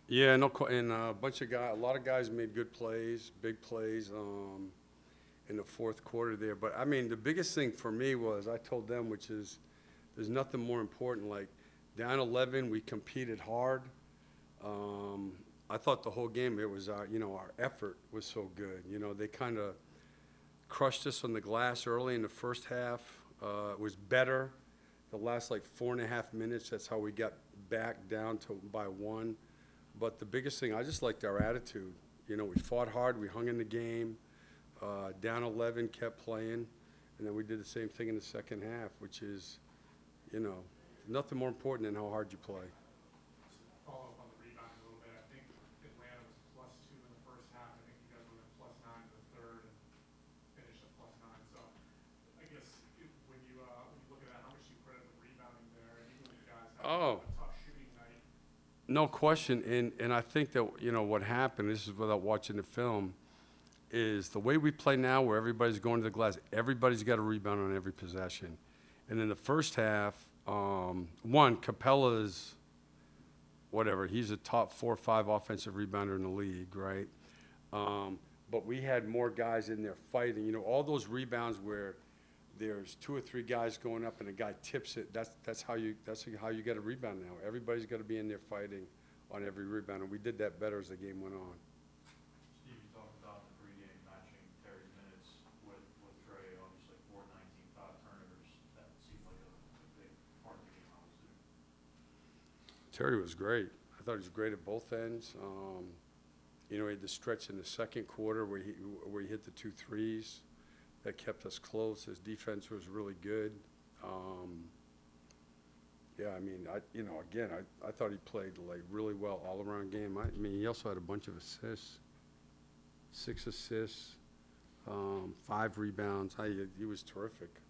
Yeah, no, and a lot of guys made good plays, big plays in the fourth quarter there. But I mean, the biggest thing for me was I told them, which is there's nothing more important. Like down 11, we competed hard. Um, I thought the whole game it was our effort was so good. They kind of crushed us on the glass early in the first half. It was better the last like 4.5 minutes. That's how we got back down to by one. But the biggest thing, I just liked our attitude. We fought hard. We hung in the game. Down 11, kept playing, and then we did the same thing in the second half, which is, nothing more important than how hard you play. Follow up on the rebounding a little bit. I think Atlanta was +2 in the first half. I think you guys were at +9 in the third and finished at +9. So I guess when you look at that, how much do you credit the rebounding there? And even when you guys had Oh, a tough shooting night. no question. And I think that, what happened, this is without watching the film, is the way we play now where everybody's going to the glass, everybody's got a rebound on every possession. And in the first half, Capella's, whatever, he's a top 4 or 5 offensive rebounder in the league, right? But we had more guys in there fighting. All those rebounds where there's 2 or 3 guys going up and a guy tips it, that's how you get a rebound now. Everybody's got to be in there fighting on every rebound, and we did that better as the game went on. Steve, you talked about the pregame matching Terry's minutes with Trey, obviously 4, 19, 5 turnovers. That seemed like a big part of the game, obviously. Terry was great. I thought he was great at both ends. He had the stretch in the second quarter where he hit the 2 threes that kept us close. His defense was really good. Yeah, I mean, I thought he played like really well all around game. I mean, he also had a bunch of assists, 6 assists, 5 rebounds. He was terrific.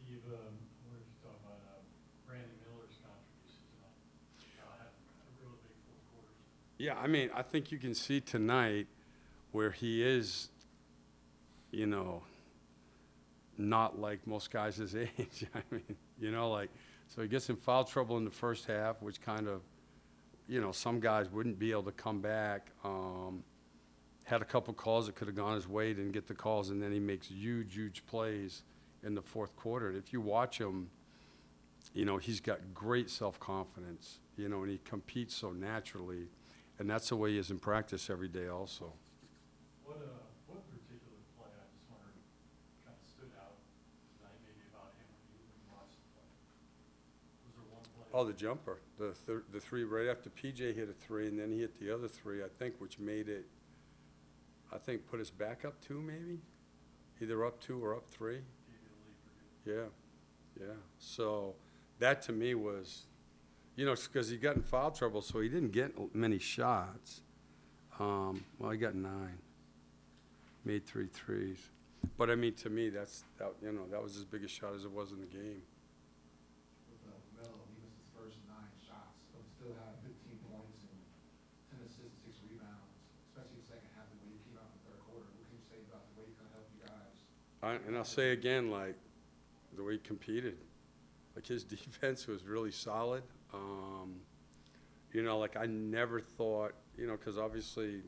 Steve, I wonder if you talk about Brandon Miller's contribution tonight. Had a really big fourth quarters. Yeah, I mean, I think you can see tonight where he is, not like most guys his age. I mean, so he gets in foul trouble in the first half, which kind of, some guys wouldn't be able to come back. Had a couple calls that could have gone his way, didn't get the calls, and then he makes huge, huge plays in the fourth quarter. And if you watch him, he's got great self-confidence, and he competes so naturally. And that's the way he is in practice every day also. What particular play, I just wondered, kind of stood out tonight, maybe about him when you watched the play? Was there one play? Oh, the jumper, the 3 right after PJ hit a 3, and then he hit the other 3, I think, which made it, put us back up 2 maybe, either up 2 or up 3. Yeah. So that to me was, because he got in foul trouble, so he didn't get many shots. Well, he got 9, made 3 threes. But I mean, to me, that was as big a shot as it was in the game. With Melo, he missed his first 9 shots, but still had 15 points and 10 assists, 6 rebounds, especially in the second half, the way he came out in the third quarter. What can you say about the way he kind of helped you guys? And I'll say again, like, the way he competed. Like, his defense was really solid. Like, I never thought, because obviously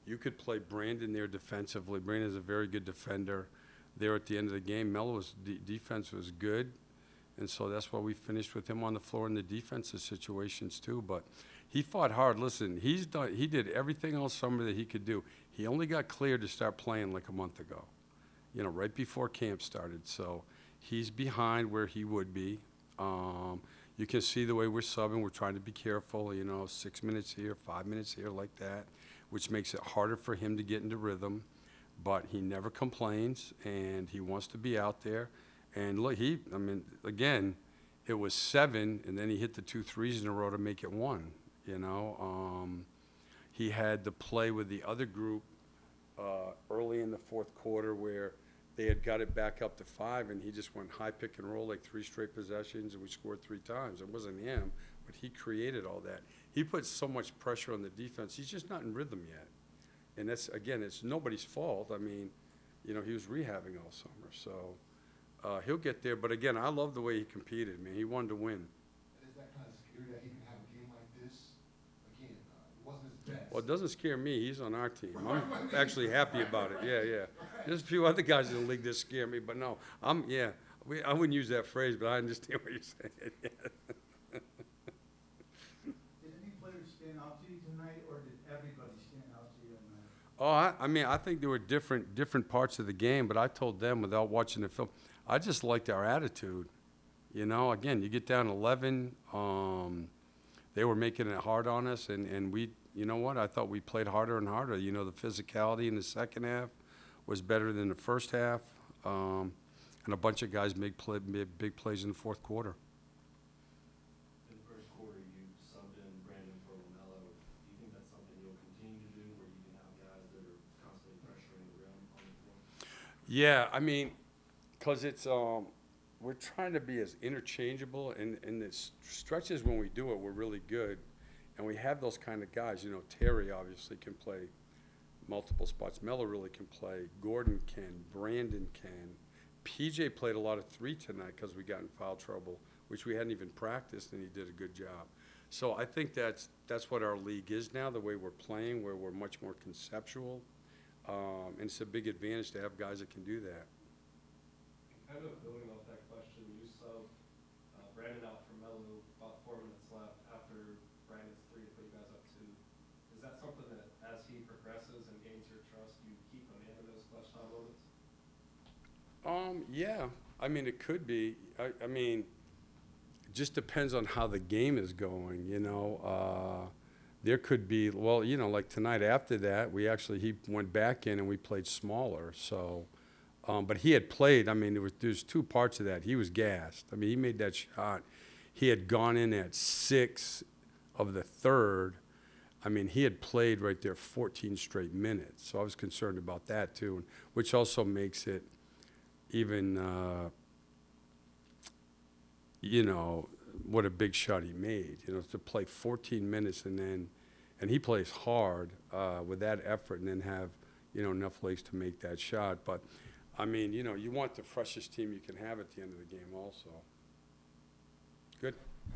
you could play Brandon there defensively. Brandon's a very good defender there at the end of the game. Melo's defense was good, and so that's why we finished with him on the floor in the defensive situations too. But he fought hard. Listen, he did everything all summer that he could do. He only got cleared to start playing like a month ago, right before camp started. So he's behind where he would be. You can see the way we're subbing. We're trying to be careful, 6 minutes here, 5 minutes here, like that, which makes it harder for him to get into rhythm. But he never complains, and he wants to be out there. And look, again, it was 7, and then he hit the 2 threes in a row to make it 1, He had to play with the other group early in the fourth quarter where they had got it back up to 5, and he just went high pick and roll like 3 straight possessions, and we scored 3 times. It wasn't him, but he created all that. He put so much pressure on the defense. He's just not in rhythm yet. And that's, again, it's nobody's fault. I mean, he was rehabbing all summer. So he'll get there. But, again, I love the way he competed, man. He wanted to win. Is that kind of scary that he can have a game like this? Again, Well, it doesn't scare me. He's on our team. I'm actually happy about it. Yeah, yeah. There's a few other guys in the league that scare me, but no, yeah. I wouldn't use that phrase, but I understand what you're saying. Yeah. Did any players stand out to you tonight, or did everybody stand out to you tonight? Oh, I mean, I think there were different parts of the game, but I told them without watching the film, I just liked our attitude. You know, again, you get down 11, they were making it hard on us, and we, you know what, I thought we played harder and harder. You know, the physicality in the second half was better than the first half, and a bunch of guys made big plays in the fourth quarter. In the first quarter, you subbed in Brandon for LaMelo. Do you think that's something you'll continue to do, where you can have guys that are constantly pressuring the rim on the floor? Yeah, I mean, because it's we're trying to be as interchangeable, and the stretches when we do it, we're really good, and we have those kind of guys. You know, Terry obviously can play multiple spots. Melo really can play. Gordon can. Brandon can. PJ played a lot of three tonight because we got in foul trouble, which we hadn't even practiced, and he did a good job. So I think that's what our league is now, the way we're playing, where we're much more conceptual, and it's a big advantage to have guys that can do that. Kind of building off that question, you subbed Brandon out for Melo about 4 minutes left after Brandon's three to put you guys up 2. Is that something that, as he progresses and gains your trust, you keep him in those clutch time moments? Yeah, I mean, it could be. I mean, it just depends on how the game is going, you know. There could be, well, you know, like tonight after that, he went back in and we played smaller. So, but he had played, I mean, there's two parts of that. He was gassed. I mean, he made that shot. He had gone in at 6 of the third. I mean, he had played right there 14 straight minutes. So I was concerned about that too, which also makes it even, you know, what a big shot he made, you know, to play 14 minutes and he plays hard with that effort and then have, you know, enough legs to make that shot. But, I mean, you know, you want the freshest team you can have at the end of the game also. Good.